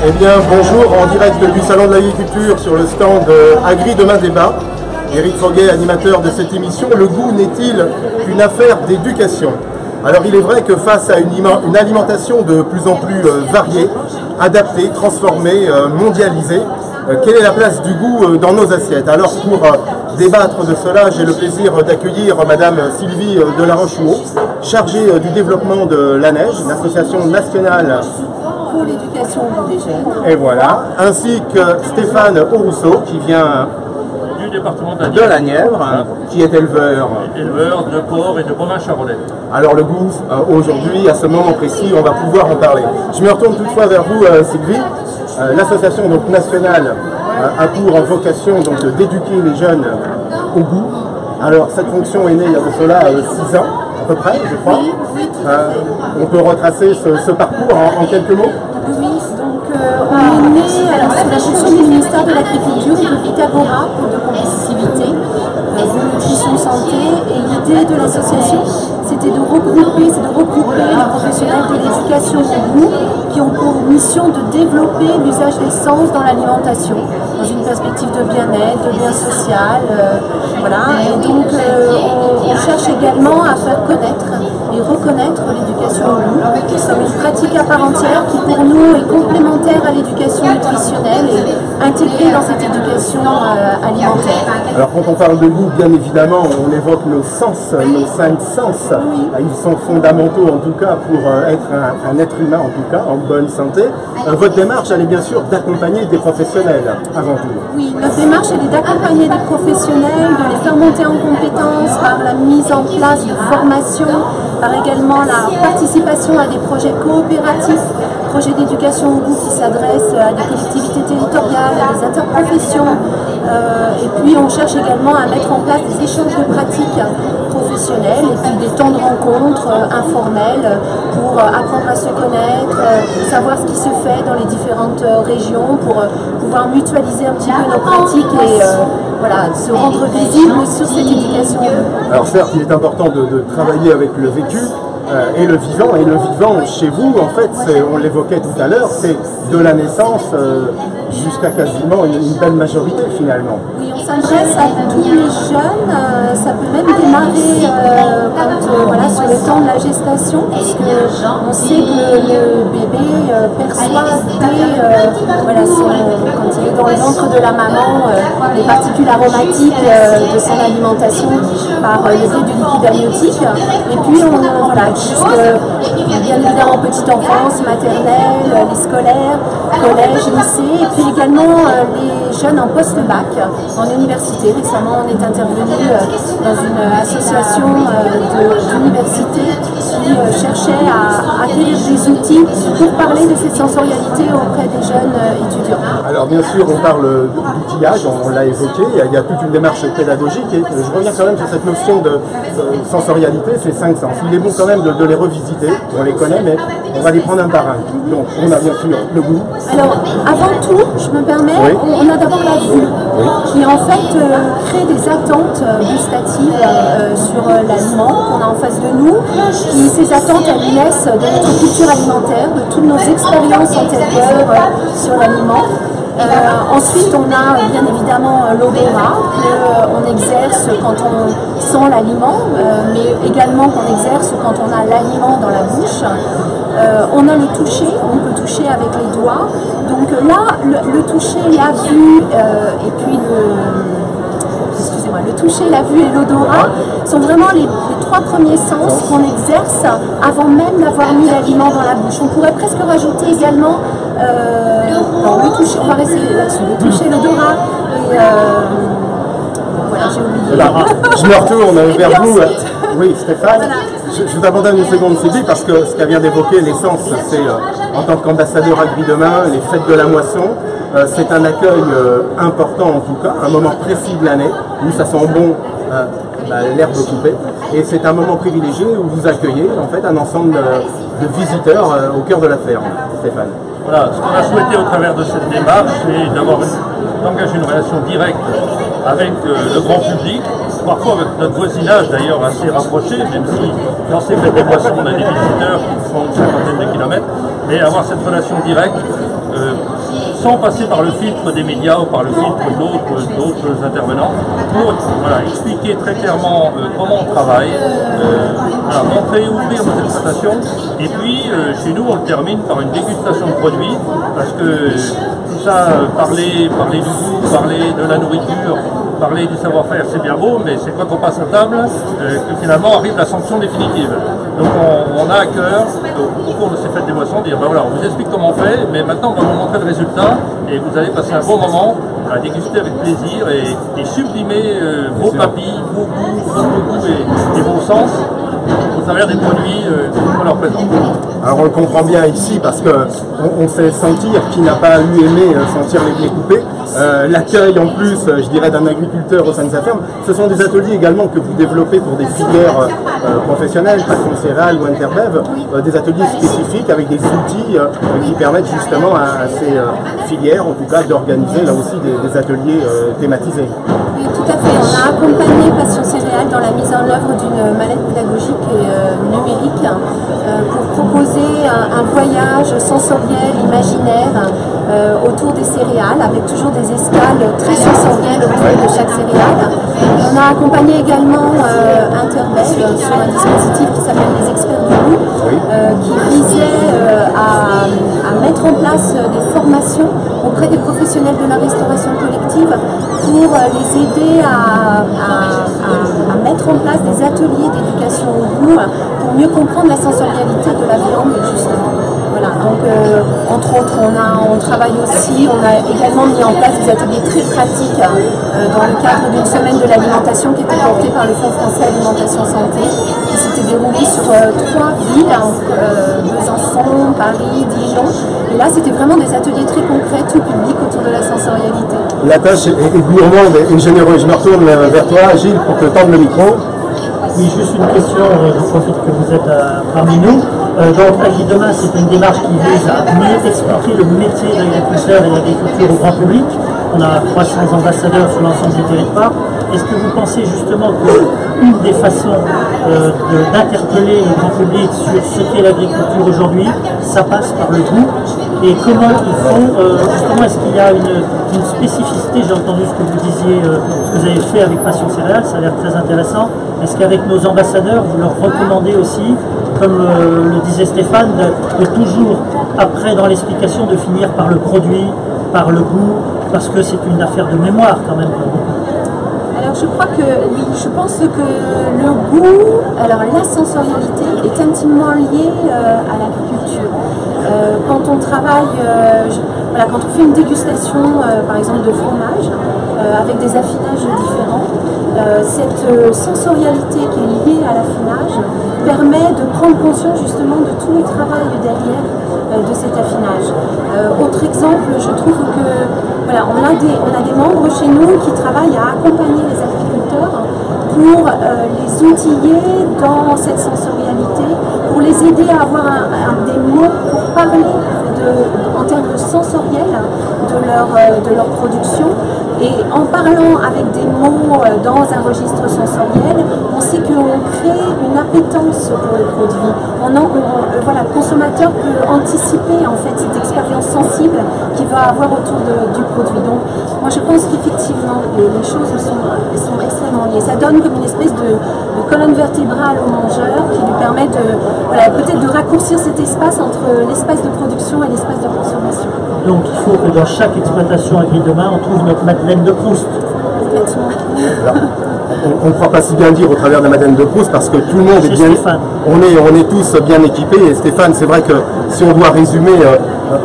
Eh bien, bonjour, en direct du Salon de l'Agriculture sur le stand Agri Demain Débat. Éric Foguet, animateur de cette émission. Le goût n'est-il qu'une affaire d'éducation? Alors il est vrai que face à une alimentation de plus en plus variée, adaptée, transformée, mondialisée, quelle est la place du goût dans nos assiettes? Alors pour débattre de cela, j'ai le plaisir d'accueillir Madame Sylvie Delaroche-Houault, chargée du développement de l'ANEJ, l'association nationale pour l'éducation des jeunes. Et voilà, ainsi que Stéphane Aurousseau qui vient du département de la Nièvre, qui est éleveur. Éleveur de porc et de bovins charolais. Alors le goût, aujourd'hui, à ce moment précis, on va pouvoir en parler. Je me retourne toutefois vers vous, Sylvie. L'association nationale a pour vocation d'éduquer les jeunes au goût. Alors cette fonction est née il y a de cela 6 ans, à peu près, je crois. On peut retracer ce parcours en quelques mots? Oui, donc on est né sous la fonction du ministère de l'Agriculture et de Vitagora pour de compétitivité, de nutrition santé, et l'idée de l'association c'était de regrouper les professionnels de l'éducation au goût qui ont pour mission de développer l'usage des sens dans l'alimentation, dans une perspective de bien-être, de lien social, voilà. Et donc on cherche également à faire connaître et reconnaître l'éducation au goût comme une pratique à part entière qui pour nous est complémentaire à l'éducation nutritionnelle et intégrée dans cette éducation alimentaire. Alors quand on parle de goût, bien évidemment, on évoque nos sens, nos 5 sens. Oui. Ils sont fondamentaux en tout cas pour être un être humain en tout cas, en bonne santé. Votre démarche, elle est bien sûr d'accompagner des professionnels avant tout. Oui, notre démarche, elle est d'accompagner des professionnels, de les faire monter en compétences par la mise en place de formations, par également la participation à des projets coopératifs, projets d'éducation au goût qui s'adressent à des collectivités territoriales, à des interprofessions. Et puis on cherche également à mettre en place des échanges de pratiques professionnelles et puis des temps de rencontres informels pour apprendre à se connaître, savoir ce qui se fait dans les différentes régions pour pouvoir mutualiser un petit peu nos pratiques et voilà, se rendre visible sur cette éducation. Alors certes, il est important de travailler avec le vécu et le vivant chez vous, en fait, on l'évoquait tout à l'heure, c'est de la naissance jusqu'à quasiment une belle majorité finalement. Oui, on s'adresse à tous les jeunes, ça peut même démarrer voilà, sur le temps de la gestation, parce qu'on sait que le bébé perçoit voilà, quand il est dans le ventre de la maman les particules aromatiques de son alimentation par le biais du liquide amniotique. Et puis voilà, bien évidemment petite enfance, maternelle, les scolaires, collège, lycée, et puis également les jeunes en post-bac, en université. Récemment, on est intervenu dans une association d'université qui cherchait à acquérir des outils pour parler de cette sensorialité auprès des jeunes étudiants. Alors bien sûr, on parle d'outillage, on l'a évoqué, il y a toute une démarche pédagogique et je reviens quand même sur cette notion de sensorialité, ces 5 sens. Il est bon quand même de les revisiter, on les connaît, mais on va les prendre un par un. Donc on a bien sûr le goût. Alors avant tout, je me permets, oui. On a d'abord la vue, oui, qui en fait crée des attentes gustatives sur l'aliment qu'on a en face de nous. Et ces attentes, elles naissent de notre culture alimentaire, de toutes nos expériences antérieures sur l'aliment. Ensuite, on a bien évidemment l'odorat qu'on exerce quand on sent l'aliment, mais également qu'on exerce quand on a l'aliment dans la bouche. On a le toucher, on peut toucher avec les doigts. Donc là, le toucher, la vue et puis le toucher, la vue et l'odorat sont vraiment les 3 premiers sens qu'on exerce avant même d'avoir mis l'aliment dans la bouche. On pourrait presque rajouter également le toucher, on va rester là-dessus, le toucher, l'odorat et voilà, j'ai oublié. Voilà, je me retourne vers vous. Oui, Stéphane. Voilà. Je vous abandonne une seconde, Sylvie, parce que ce qu'elle vient d'évoquer, l'essence, c'est en tant qu'ambassadeur Agri Demain, les fêtes de la moisson, c'est un accueil important en tout cas, un moment précis de l'année, où ça sent bon l'herbe coupée, et c'est un moment privilégié où vous accueillez en fait un ensemble de visiteurs au cœur de la ferme. Stéphane. Voilà, ce qu'on a souhaité au travers de cette démarche, c'est d'engager une relation directe avec le grand public, parfois avec notre voisinage d'ailleurs assez rapproché, même si dans ces fêtes des moissons on a des visiteurs qui font une cinquantaine de kilomètres, mais avoir cette relation directe sans passer par le filtre des médias ou par le filtre d'autres intervenants, pour voilà, expliquer très clairement comment on travaille, voilà, montrer, ouvrir nos exploitations. Et puis, chez nous, on le termine par une dégustation de produits, parce que tout ça, parler du goût, parler de la nourriture, parler du savoir-faire, c'est bien beau, mais c'est quand on passe à table que finalement arrive la sanction définitive. Donc on a à cœur, au cours de ces fêtes des boissons, de dire, ben voilà, on vous explique comment on fait, mais maintenant on va vous montrer le résultat, et vous allez passer un bon moment à déguster avec plaisir et sublimer vos papilles, vos goûts, votre goût et vos sens au travers des produits qu'on leur présente. Alors on le comprend bien ici parce que on fait sentir qui n'a pas eu aimé sentir les coupés. L'accueil en plus, je dirais, d'un agriculteur au sein de sa ferme. Ce sont des ateliers également que vous développez pour des filières professionnelles, Passion Céréales ou Interbev, des ateliers spécifiques avec des outils qui permettent justement à ces filières, en tout cas, d'organiser là aussi des ateliers thématisés. Oui, tout à fait. On a accompagné Passion Céréales dans la mise en œuvre d'une mallette pédagogique et numérique pour proposer un voyage sensoriel, imaginaire autour des céréales, avec toujours des escales très sensorielles autour de chaque céréale. On a accompagné également Interbev sur un dispositif qui s'appelle les experts du goût, qui visait à mettre en place des formations auprès des professionnels de la restauration collective pour les aider à mettre en place des ateliers d'éducation au goût pour mieux comprendre la sensorialité de la viande, justement. Voilà, donc entre autres, on travaille aussi, on a également mis en place des ateliers très pratiques dans le cadre d'une semaine de l'alimentation qui était portée par le Fonds français Alimentation Santé, qui s'était déroulée sur 3 villes, Besançon, Paris, Dijon. Et là, c'était vraiment des ateliers très concrets, tout public, autour de la sensorialité. La tâche est gourmande et généreuse. Je me retourne vers toi, Gilles, pour te tendre le micro. Oui, juste une question, je profite que vous êtes parmi nous. Donc AgriDemain, c'est une démarche qui vise à mieux expliquer le métier d'agriculteur et l'agriculture au grand public. On a 300 ambassadeurs sur l'ensemble du territoire. Est-ce que vous pensez justement qu'une des façons d'interpeller le grand public sur ce qu'est l'agriculture aujourd'hui, ça passe par le goût? Et comment ils font, justement, est-ce qu'il y a une spécificité? J'ai entendu ce que vous disiez, ce que vous avez fait avec Passion Céréales, ça a l'air très intéressant. Est-ce qu'avec nos ambassadeurs, vous leur recommandez aussi, comme le disait Stéphane, de toujours, après dans l'explication, de finir par le produit, par le goût, parce que c'est une affaire de mémoire quand même pour beaucoup? Alors je crois que oui, je pense que le goût, alors la sensorialité est intimement liée à l'agriculture. Quand on travaille, voilà, quand on fait une dégustation par exemple de fromage avec des affinages différents, cette sensorialité qui est liée à l'affinage permet de prendre conscience justement de tout le travail derrière de cet affinage. Autre exemple, je trouve que voilà, on a des membres chez nous qui travaillent à accompagner les agriculteurs pour les outiller dans cette sensorialité, pour les aider à avoir des mots pour parler en termes sensoriels de leur production. Et en parlant avec des mots dans un registre sensoriel, on sait qu'on crée une appétence pour le produit. Voilà, le consommateur peut anticiper en fait cette expérience sensible qu'il va avoir autour du produit. Donc moi je pense qu'effectivement les choses sont extrêmement liées. Ça donne comme une espèce de colonne vertébrale au mangeur qui lui permet peut-être de raccourcir cet espace entre l'espace de production et l'espace de consommation. Donc il faut que dans chaque exploitation AgriDemain, on trouve notre Madeleine de Proust. On ne croit pas si bien dire au travers de la Madeleine de Proust parce que tout le monde est bien. On est tous bien équipés. Et Stéphane, c'est vrai que si on doit résumer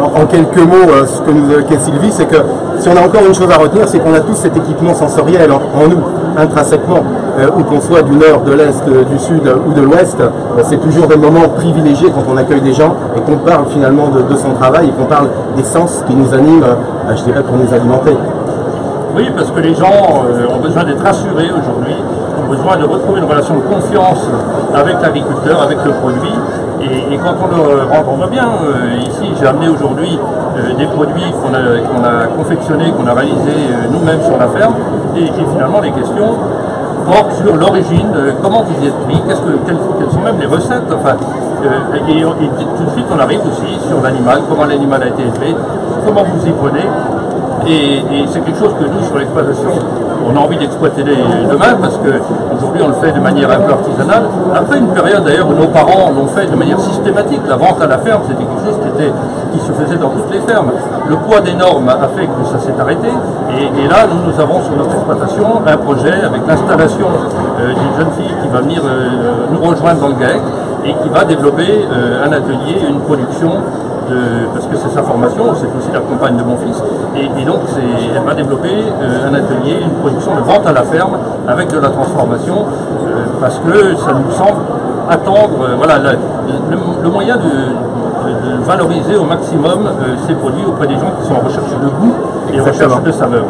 en quelques mots ce que nous évoquait Sylvie, c'est que si on a encore une chose à retenir, c'est qu'on a tous cet équipement sensoriel en nous, intrinsèquement. Où qu'on soit du nord, de l'est, du sud ou de l'ouest, c'est toujours des moments privilégiés quand on accueille des gens et qu'on parle finalement de son travail et qu'on parle des sens qui nous animent, je dirais, pour nous alimenter. Oui, parce que les gens ont besoin d'être rassurés aujourd'hui, ont besoin de retrouver une relation de confiance avec l'agriculteur, avec le produit. Et quand on le rentre, on voit bien, ici j'ai amené aujourd'hui des produits qu'on a confectionnés, qu'on a réalisés nous-mêmes sur la ferme, et finalement les questions, porte sur l'origine, comment vous y êtes pris, quelles sont même les recettes, enfin, et tout de suite on arrive aussi sur l'animal, comment l'animal a été élevé, comment vous y prenez, et c'est quelque chose que nous, sur l'exploitation, on a envie d'exploiter demain, parce qu'aujourd'hui on le fait de manière un peu artisanale. Après une période d'ailleurs où nos parents l'ont fait de manière systématique, la vente à la ferme c'était quelque chose qui se faisait dans toutes les fermes. Le poids des normes a fait que ça s'est arrêté, et là nous avons sur notre exploitation un projet avec l'installation d'une jeune fille qui va venir nous rejoindre dans le GAEC et qui va développer un atelier, une production, parce que c'est sa formation, c'est aussi la compagne de mon fils, et donc elle va développer un atelier, une production de vente à la ferme avec de la transformation, parce que ça nous semble attendre, voilà, le moyen de valoriser au maximum ces produits auprès des gens qui sont en recherche de goût et en recherche de saveur.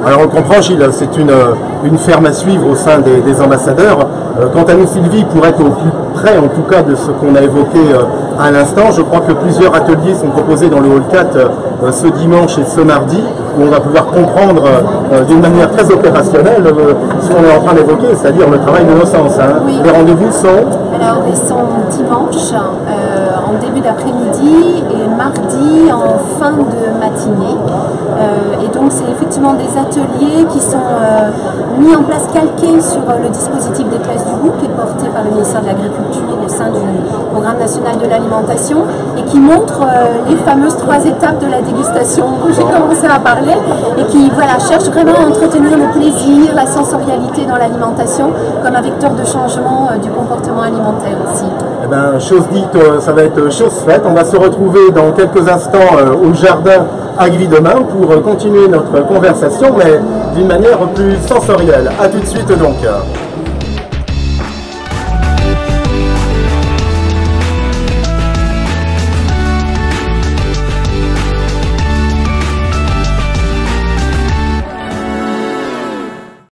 Alors on comprend, Gilles, c'est une ferme à suivre au sein des ambassadeurs. Quant à nous, Sylvie, pour être au plus près en tout cas de ce qu'on a évoqué à l'instant, je crois que plusieurs ateliers sont proposés dans le Hall 4 ce dimanche et ce mardi, où on va pouvoir comprendre d'une manière très opérationnelle ce qu'on est en train d'évoquer, c'est-à-dire le travail de nos sens. Hein. Oui. Les rendez-vous sont ils sont dimanche en début d'après-midi et mardi en fin de matinée. Et donc c'est effectivement des ateliers qui sont mis en place, calqués sur le dispositif des classes du goût qui est porté par le ministère de l'Agriculture au sein du Programme national de l'alimentation et qui montre les fameuses 3 étapes de la dégustation dont j'ai commencé à parler et qui cherche vraiment à entretenir le plaisir, la sensorialité dans l'alimentation comme un vecteur de changement du comportement alimentaire aussi. Eh bien, chose dite, ça va être chose faite. On va se retrouver dans quelques instants au jardin Agri Demain pour continuer notre conversation, mais d'une manière plus sensorielle. A tout de suite donc.